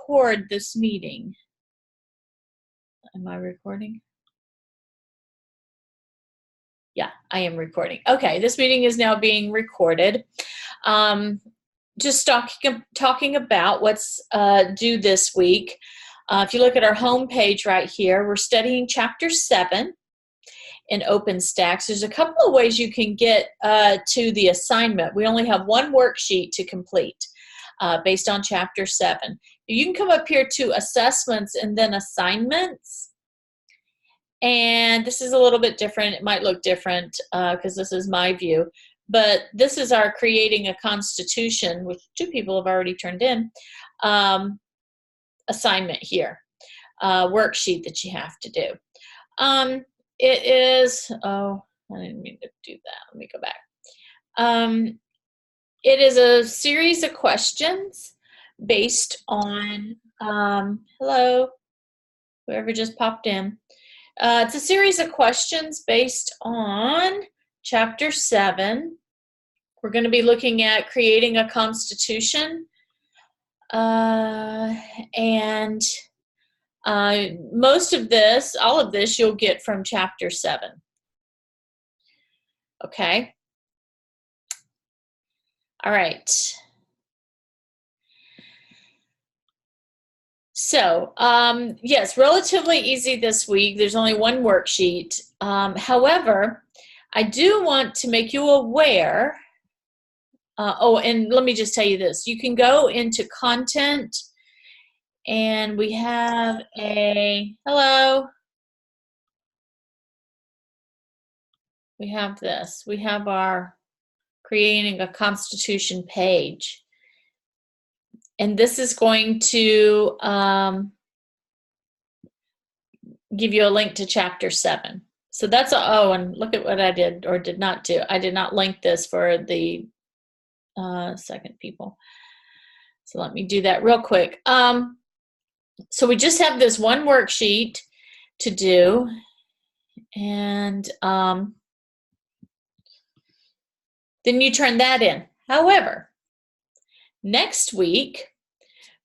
record this meeting. Am I recording? Yeah, I am recording. Okay, this meeting is now being recorded. Just talking about what's due this week. If you look at our home page right here, we're studying Chapter 7 in OpenStax. There's a couple of ways you can get to the assignment. We only have one worksheet to complete based on Chapter 7. You can come up here to Assessments and then Assignments. And this is a little bit different. It might look different because this is my view. But this is our Creating a Constitution, which 2 people have already turned in, assignment here, worksheet that you have to do. It is, oh, I didn't mean to do that. Let me go back. It is a series of questions based on, hello, whoever just popped in. It's a series of questions based on Chapter 7. We're going to be looking at creating a constitution. And most of this, all of this, you'll get from Chapter 7. Okay. All right. So, yes, relatively easy this week. There's only one worksheet. However, I do want to make you aware. Oh, and let me just tell you this. You can go into content, and we have a, hello. We have this. We have our Creating a Constitution page. And this is going to give you a link to Chapter 7. So that's and look at what I did or did not do. I did not link this for the second people. So let me do that real quick. So we just have this one worksheet to do. And then you turn that in. However, next week,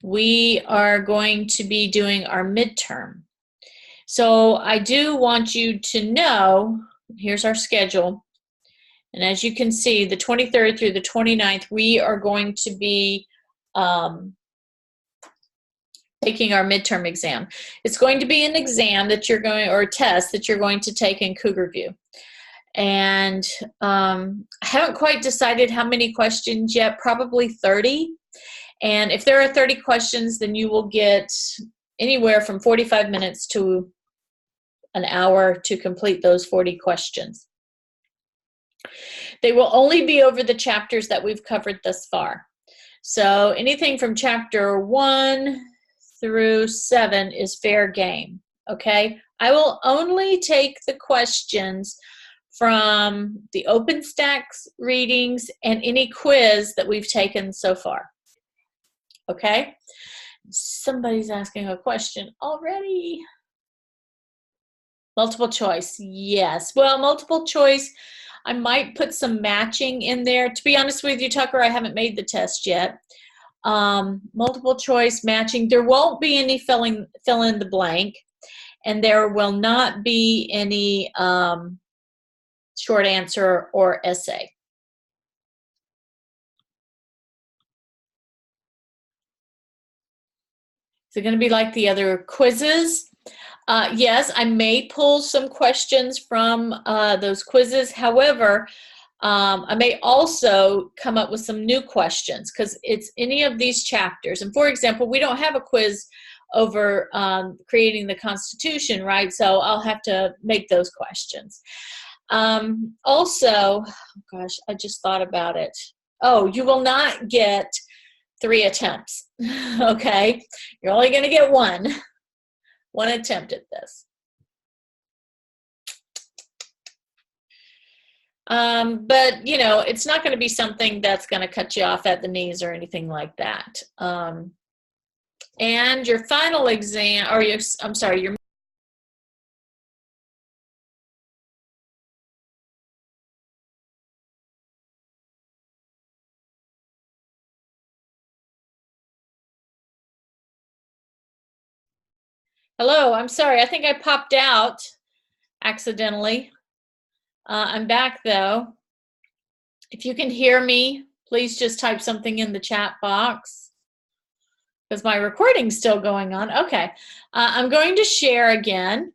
we are going to be doing our midterm. So I do want you to know, here's our schedule. And as you can see, the 23rd through the 29th, we are going to be taking our midterm exam. It's going to be an exam that you're going, or a test that you're going to take in Cougar View. And I haven't quite decided how many questions yet, probably 30. And if there are 30 questions, then you will get anywhere from 45 minutes to an hour to complete those 40 questions. They will only be over the chapters that we've covered thus far. So anything from Chapter 1 through 7 is fair game, okay? I will only take the questions from the OpenStax readings and any quiz that we've taken so far. Okay? Somebody's asking a question already. Multiple choice, yes. Well, multiple choice, I might put some matching in there. To be honest with you, Tucker, I haven't made the test yet. Multiple choice matching. There won't be any fill in the blank, and there will not be any short answer or essay. Is it going to be like the other quizzes? Yes, I may pull some questions from those quizzes. However, I may also come up with some new questions because it's any of these chapters. And for example, we don't have a quiz over creating the Constitution, right? So I'll have to make those questions. Also, oh gosh, I just thought about it. Oh, you will not get 3 attempts, okay? You're only going to get one attempt at this. But, you know, it's not going to be something that's going to cut you off at the knees or anything like that. And your final exam, or your Hello, I'm sorry. I think I popped out accidentally. I'm back though. If you can hear me, please just type something in the chat box because my recording's still going on. Okay, I'm going to share again.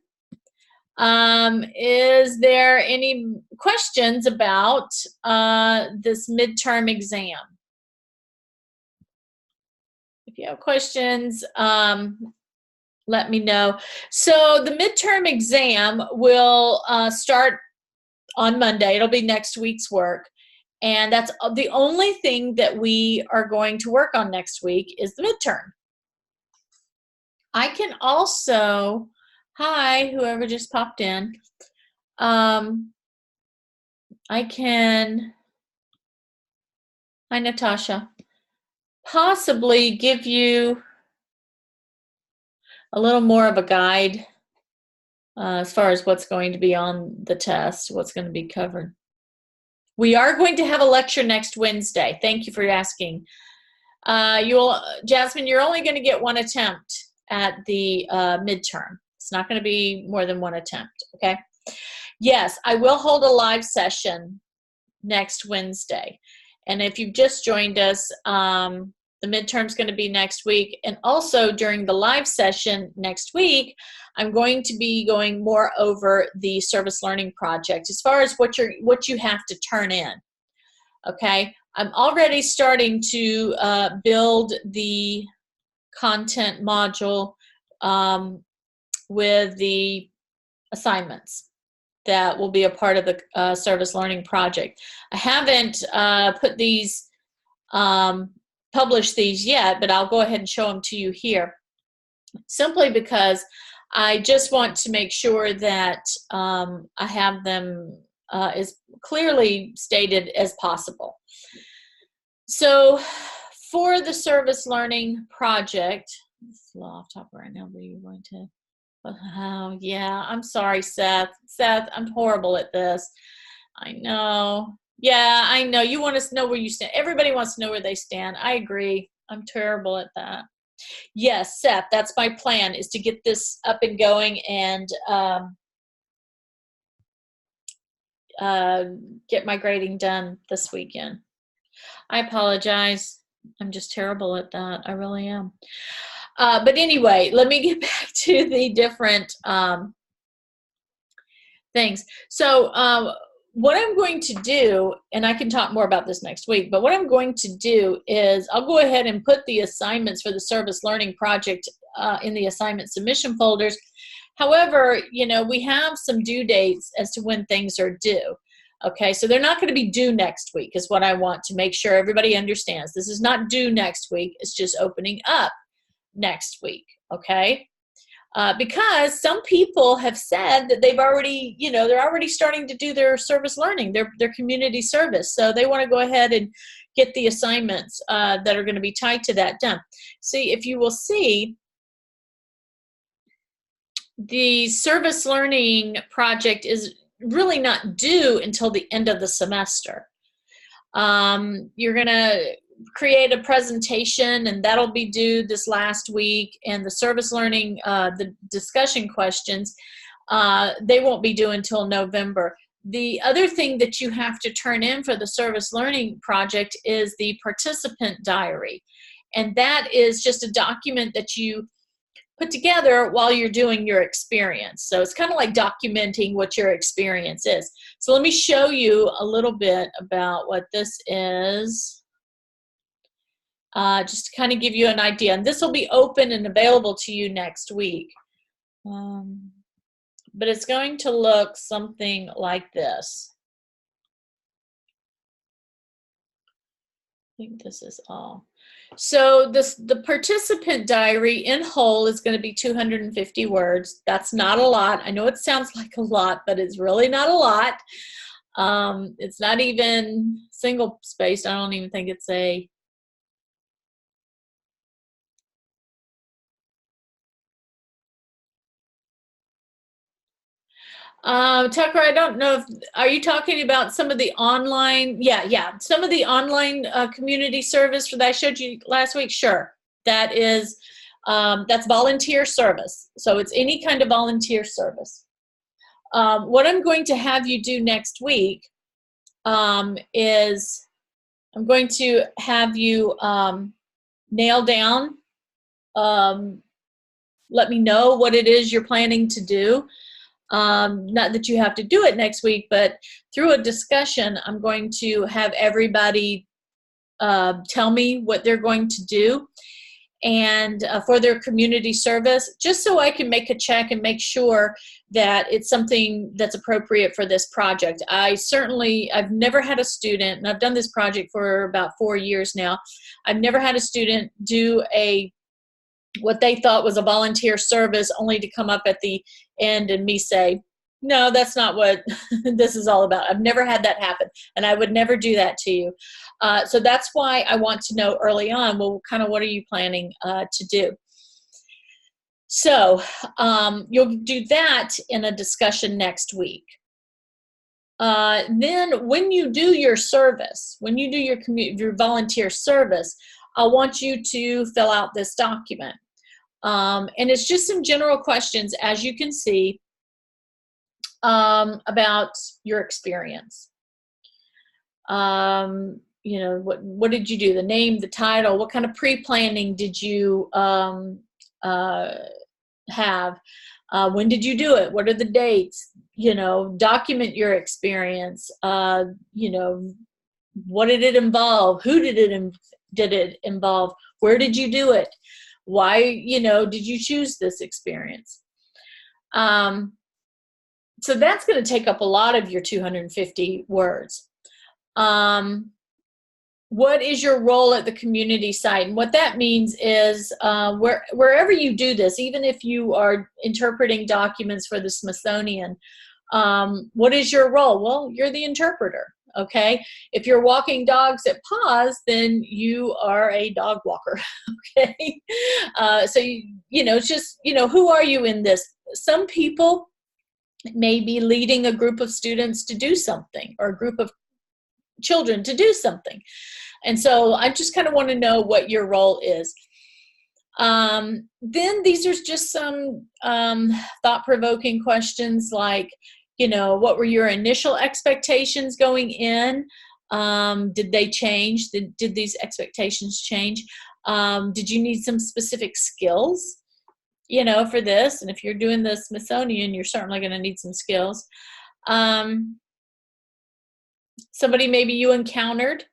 Is there any questions about this midterm exam? If you have questions, let me know. So the midterm exam will start on Monday. It'll be next week's work. And that's the only thing that we are going to work on next week is the midterm. I can also, hi, whoever just popped in. I can, hi, Natasha, possibly give you a little more of a guide as far as what's going to be on the test, what's going to be covered. We are going to have a lecture next Wednesday. Thank you for asking. Jasmine, you're only going to get one attempt at the midterm. It's not going to be more than one attempt, okay? Yes, I will hold a live session next Wednesday. And if you've just joined us, the midterm's going to be next week. And also during the live session next week, I'm going to be going more over the service learning project as far as what you have to turn in. Okay, I'm already starting to build the content module with the assignments that will be a part of the service learning project. I haven't put these, published these yet, but I'll go ahead and show them to you here, simply because I just want to make sure that I have them as clearly stated as possible. So for the service learning project, it's a little off topic right now, but you're going to, oh yeah, I'm sorry, Seth. Seth, I'm horrible at this. I know. Yeah, I know. You want to know where you stand. Everybody wants to know where they stand. I agree. I'm terrible at that. Yes, Seth, that's my plan, is to get this up and going and get my grading done this weekend. I apologize. I'm just terrible at that. I really am. But anyway, let me get back to the different things. So what I'm going to do, and I can talk more about this next week, but what I'm going to do is I'll go ahead and put the assignments for the service learning project in the assignment submission folders. However, you know, we have some due dates as to when things are due. Okay, so they're not going to be due next week is what I want to make sure everybody understands. This is not due next week. It's just opening up next week, okay? Because some people have said that they've already, you know, they're already starting to do their service learning, their community service. So they want to go ahead and get the assignments that are going to be tied to that done. See, if you will see, the service learning project is really not due until the end of the semester. You're going to create a presentation, and that'll be due this last week. And the service learning, the discussion questions, they won't be due until November. The other thing that you have to turn in for the service learning project is the participant diary. And that is just a document that you put together while you're doing your experience. So it's kind of like documenting what your experience is. So let me show you a little bit about what this is, just to kind of give you an idea. And this will be open and available to you next week. But it's going to look something like this. I think this is all. So the participant diary in whole is going to be 250 words. That's not a lot. I know it sounds like a lot, but it's really not a lot. It's not even single spaced. I don't even think it's a Tucker, I don't know if, are you talking about some of the online, yeah, some of the online community service that I showed you last week? Sure, that is That's volunteer service. So it's any kind of volunteer service. What I'm going to have you do next week is I'm going to have you nail down, let me know what it is you're planning to do. Not that you have to do it next week, but through a discussion, I'm going to have everybody tell me what they're going to do and for their community service, just so I can make a check and make sure that it's something that's appropriate for this project. I've never had a student, and I've done this project for about 4 years now, I've never had a student do what they thought was a volunteer service only to come up at the end and me say, no, that's not what this is all about. I've never had that happen, and I would never do that to you. So that's why I want to know early on, well, kind of what are you planning to do? So you'll do that in a discussion next week. Then when you do your service, when you do your volunteer service, I want you to fill out this document. And it's just some general questions, as you can see, about your experience. You know, what did you do? The name, the title, what kind of pre-planning did you have? When did you do it? What are the dates? You know, document your experience. You know, what did it involve? Who did it involve? Where did you do it? Why, you know, did you choose this experience? So that's going to take up a lot of your 250 words. What is your role at the community site? And what that means is wherever you do this, even if you are interpreting documents for the Smithsonian, what is your role? Well, you're the interpreter, okay? If you're walking dogs at PAWS, then you are a dog walker, okay? So, you know, just, you know, who are you in this? Some people may be leading a group of students to do something, or a group of children to do something. And so I just kind of want to know what your role is. Then these are just some thought-provoking questions like, you know, what were your initial expectations going in? Did they change? Did these expectations change? Did you need some specific skills, you know, for this? And if you're doing the Smithsonian, you're certainly going to need some skills. Somebody maybe you encountered.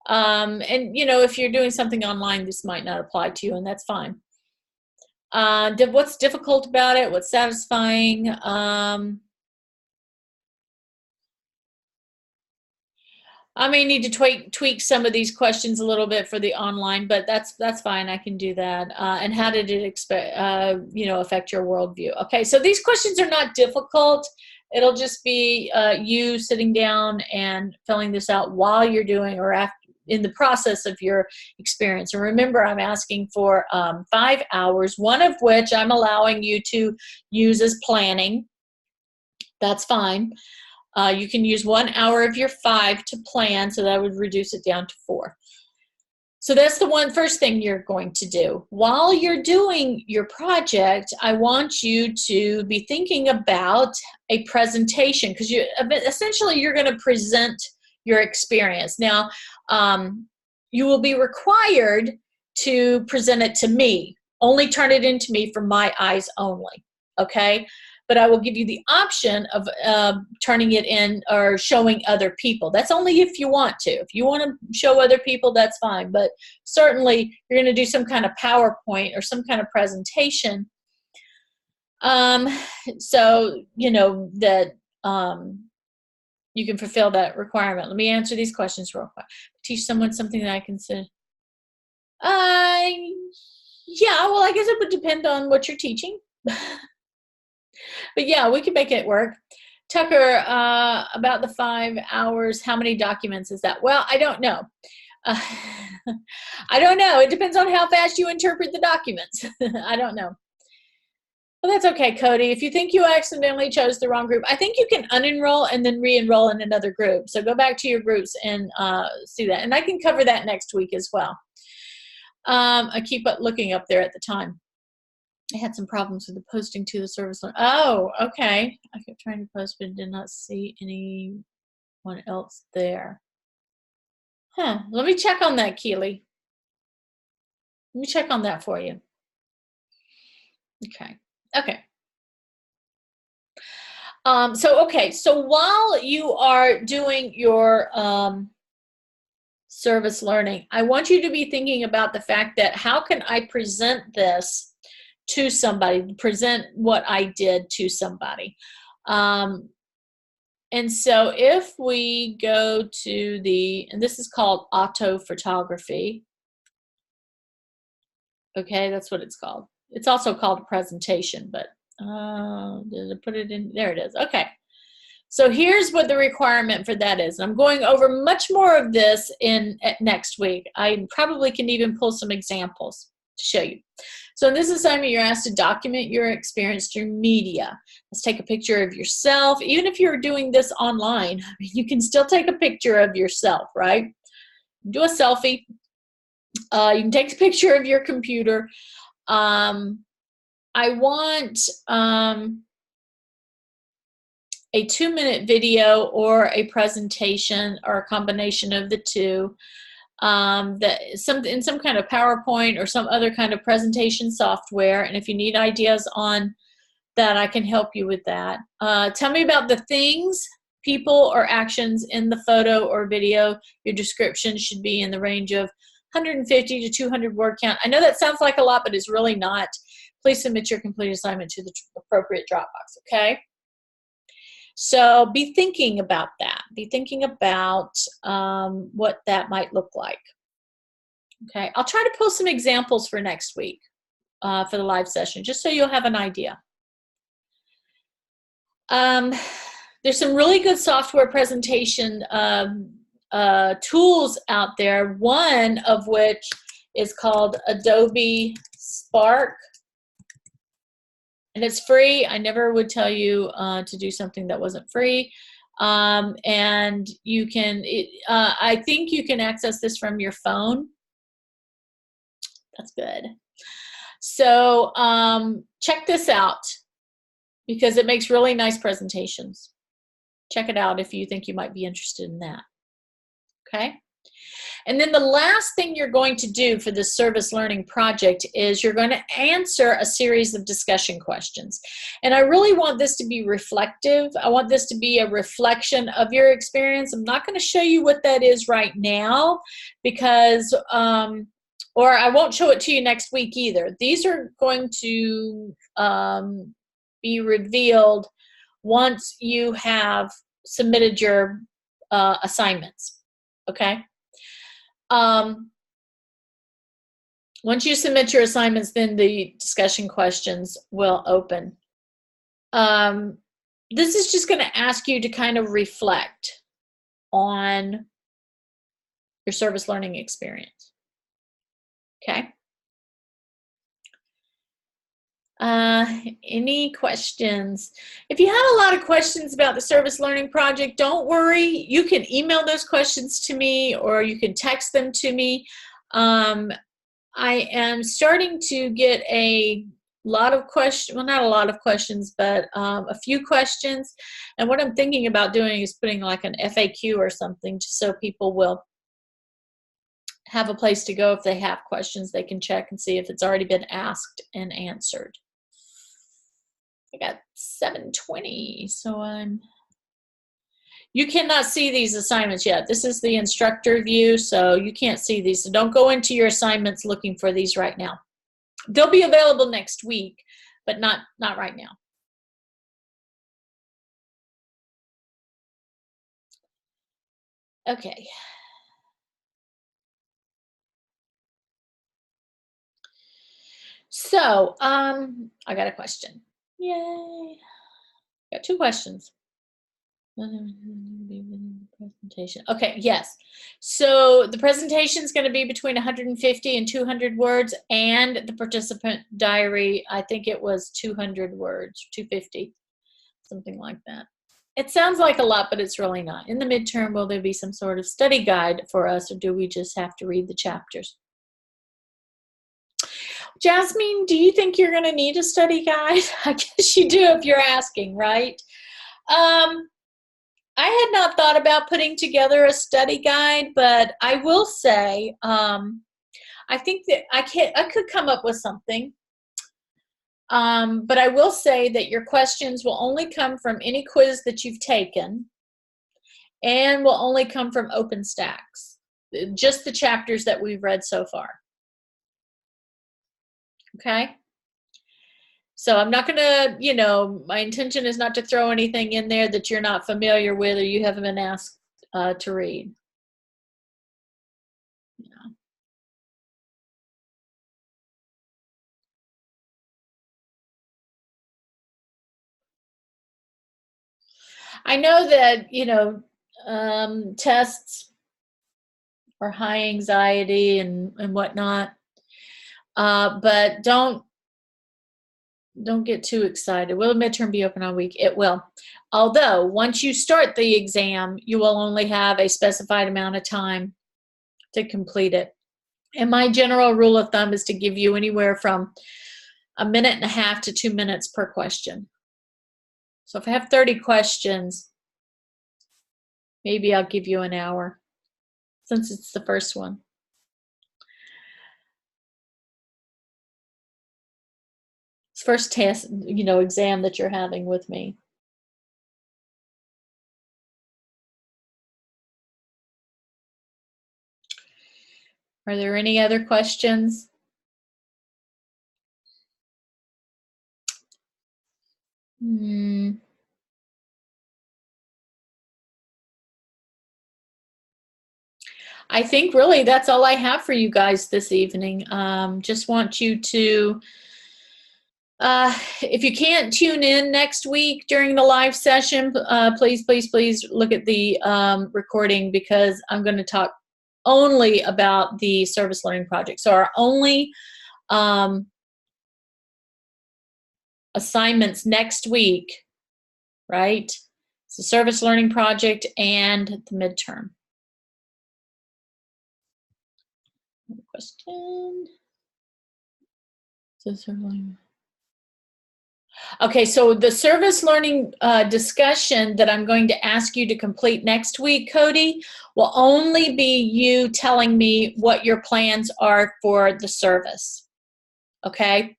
And, you know, if you're doing something online, this might not apply to you, and that's fine. What's difficult about it? What's satisfying? I may need to tweak some of these questions a little bit for the online, but that's fine. I can do that. And how did it you know, affect your worldview? Okay, so these questions are not difficult. It'll just be you sitting down and filling this out while you're doing, or after, in the process of your experience. And remember, I'm asking for 5 hours, one of which I'm allowing you to use as planning. That's fine. You can use 1 hour of your 5 to plan, so that would reduce it down to 4. So that's the first thing you're going to do. While you're doing your project, I want you to be thinking about a presentation, because essentially you're going to present your experience. Now, you will be required to present it to me. Only turn it into me for my eyes only, okay? But I will give you the option of turning it in or showing other people. That's only if you want to. If you want to show other people, that's fine. But certainly, you're going to do some kind of PowerPoint or some kind of presentation. So, you know, that you can fulfill that requirement. Let me answer these questions real quick. Teach someone something that I consider. Yeah, well, I guess it would depend on what you're teaching. But yeah, we can make it work. Tucker, about the 5 hours, how many documents is that? Well, I don't know. I don't know. It depends on how fast you interpret the documents. I don't know. Well, that's okay, Cody. If you think you accidentally chose the wrong group, I think you can unenroll and then re-enroll in another group. So go back to your groups and see that. And I can cover that next week as well. I keep looking up there at the time. I had some problems with the posting to the service line. Oh, okay. I kept trying to post, but did not see anyone else there. Huh. Let me check on that, Keely. Let me check on that for you. Okay. Okay. So while you are doing your service learning, I want you to be thinking about the fact that how can I present this to somebody, present what I did to somebody. And so if we go to and this is called auto photography. Okay, that's what it's called. It's also called a presentation, but did I put it in? There it is. Okay. So here's what the requirement for that is. I'm going over much more of this next week. I probably can even pull some examples to show you. So in this assignment, you're asked to document your experience through media. Let's take a picture of yourself. Even if you're doing this online, you can still take a picture of yourself, right? Do a selfie. You can take a picture of your computer. I want a 2-minute video or a presentation or a combination of the two, in some kind of PowerPoint or some other kind of presentation software. And if you need ideas on that, I can help you with that. Tell me about the things, people, or actions in the photo or video. Your description should be in the range of 150 to 200 word count. I know that sounds like a lot, but it's really not. Please submit your complete assignment to the appropriate Dropbox, okay? So be thinking about that. Be thinking about what that might look like. Okay, I'll try to post some examples for next week for the live session, just so you'll have an idea. There's some really good software presentation tools out there, one of which is called Adobe Spark. And it's free. I never would tell you to do something that wasn't free. And you can, I think you can access this from your phone. That's good. So check this out because it makes really nice presentations. Check it out if you think you might be interested in that. Okay. And then the last thing you're going to do for this service learning project is you're going to answer a series of discussion questions. And I really want this to be reflective. I want this to be a reflection of your experience. I'm not going to show you what that is right now because, or I won't show it to you next week either. These are going to be revealed once you have submitted your assignments, okay? Once you submit your assignments, then the discussion questions will open. This is just going to ask you to kind of reflect on your service learning experience. Okay. Any questions? If you have a lot of questions about the service learning project, don't worry. You can email those questions to me or you can text them to me. I am starting to get a lot of questions, well, not a lot of questions, but a few questions. And what I'm thinking about doing is putting like an FAQ or something just so people will have a place to go if they have questions. They can check and see if it's already been asked and answered. I got 7:20, so you cannot see these assignments yet. This is the instructor view, so you can't see these. So don't go into your assignments looking for these right now. They'll be available next week, but not right now. Okay. So, I got a question. Yay. Got 2 questions. Presentation. Okay, yes. So the presentation is going to be between 150 and 200 words, and the participant diary, I think it was 200 words, 250, something like that. It sounds like a lot, but it's really not. In the midterm, will there be some sort of study guide for us, or do we just have to read the chapters? Jasmine, do you think you're going to need a study guide? I guess you do if you're asking, right? I had not thought about putting together a study guide, but I will say I think that I could come up with something. But I will say that your questions will only come from any quiz that you've taken and will only come from OpenStax, just the chapters that we've read so far. Okay? So I'm not going to, my intention is not to throw anything in there that you're not familiar with or you haven't been asked to read. Yeah. I know that, tests are high anxiety and whatnot, but don't get too excited. Will the midterm be open all week? It will. Although, once you start the exam, you will only have a specified amount of time to complete it. And my general rule of thumb is to give you anywhere from 1.5 minutes to 2 minutes per question. So if I have 30 questions, maybe I'll give you an hour since it's the first one. It's first test, exam that you're having with me. Are there any other questions? I think really that's all I have for you guys this evening. Just want you to, if you can't tune in next week during the live session, please look at the recording because I'm going to talk only about the service learning project. So our only assignments next week, right? It's the service learning project and the midterm. Question. Okay, so the service learning discussion that I'm going to ask you to complete next week, Cody, will only be you telling me what your plans are for the service. Okay?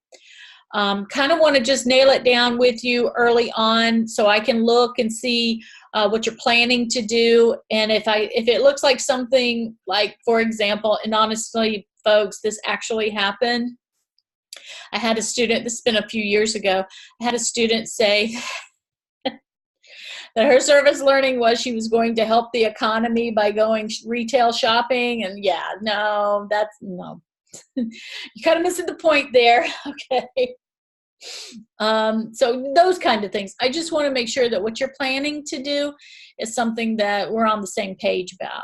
Kind of want to just nail it down with you early on so I can look and see what you're planning to do. And if it looks like something like, for example, and honestly, folks, this actually happened. I had a student, this has been a few years ago, I had a student say that her service learning was she was going to help the economy by going retail shopping. And yeah, no, that's no. You kind of missing the point there, okay? So those kind of things. I just want to make sure that what you're planning to do is something that we're on the same page about.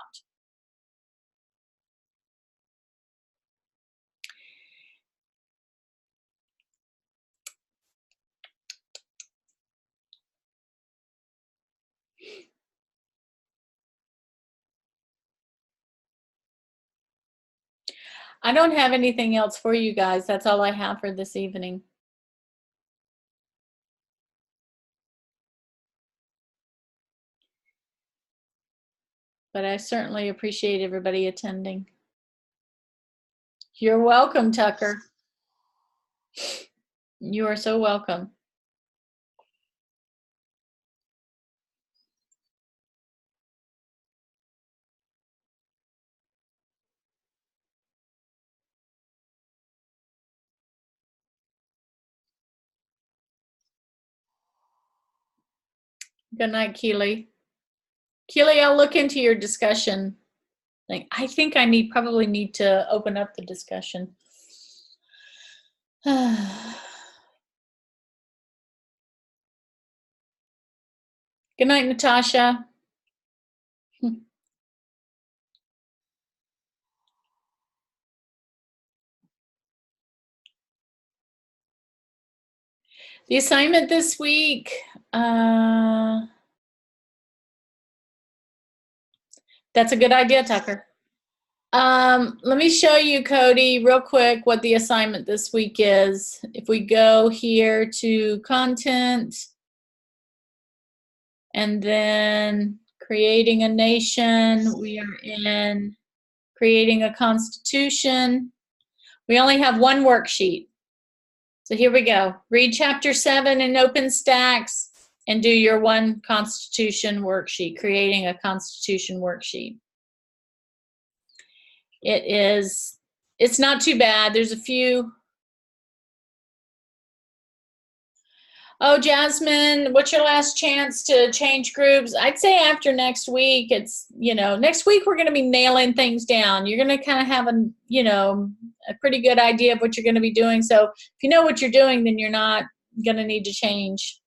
I don't have anything else for you guys. That's all I have for this evening. But I certainly appreciate everybody attending. You're welcome, Tucker. You are so welcome. Good night, Keely. Keely, I'll look into your discussion. I think I probably need to open up the discussion. Good night, Natasha. The assignment this week, that's a good idea, Tucker. Let me show you, Cody, real quick what the assignment this week is. If we go here to content and then creating a nation, we are in creating a constitution. We only have one worksheet. So here we go. Read chapter 7 in OpenStax and do your one constitution worksheet, creating a constitution worksheet. It's not too bad. There's a few. Oh, Jasmine, what's your last chance to change groups? I'd say after next week. It's, next week we're going to be nailing things down. You're going to kind of have a pretty good idea of what you're going to be doing. So if you know what you're doing, then you're not going to need to change.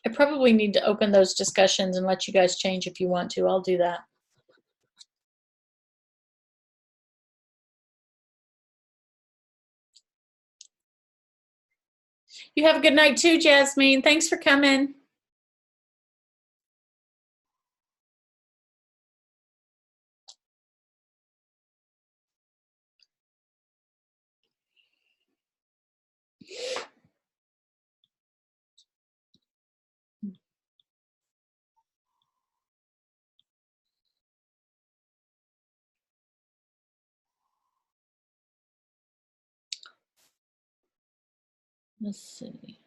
I probably need to open those discussions and let you guys change if you want to. I'll do that. You have a good night too, Jasmine. Thanks for coming. Let's see.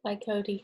Bye, Cody.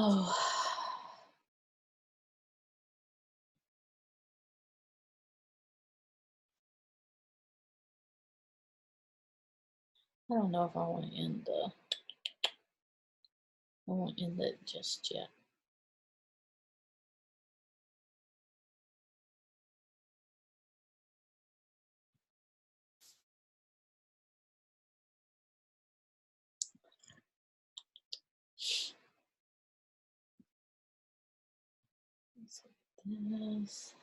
Oh. I don't know if I want to end I won't end it just yet. This.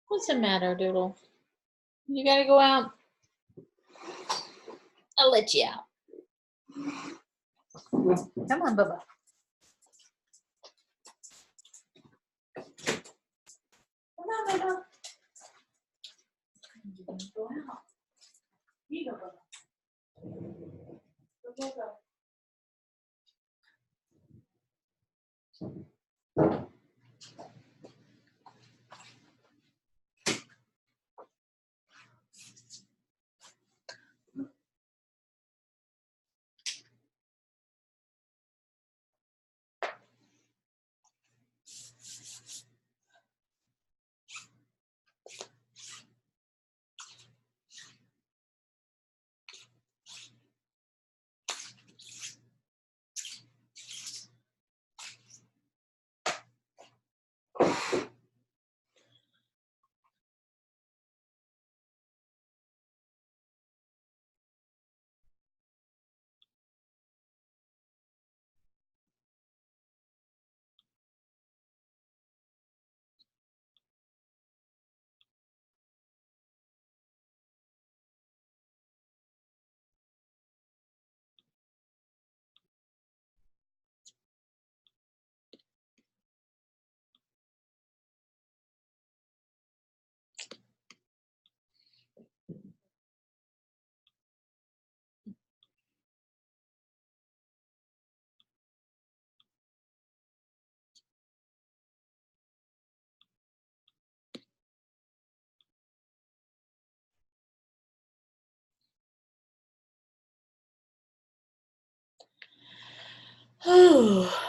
What's the matter, Doodle? You gotta go out. I'll let you out. Come on, Bubba. Come on, Bubba. Go out. You go, Bubba. Go, go, go. Oh.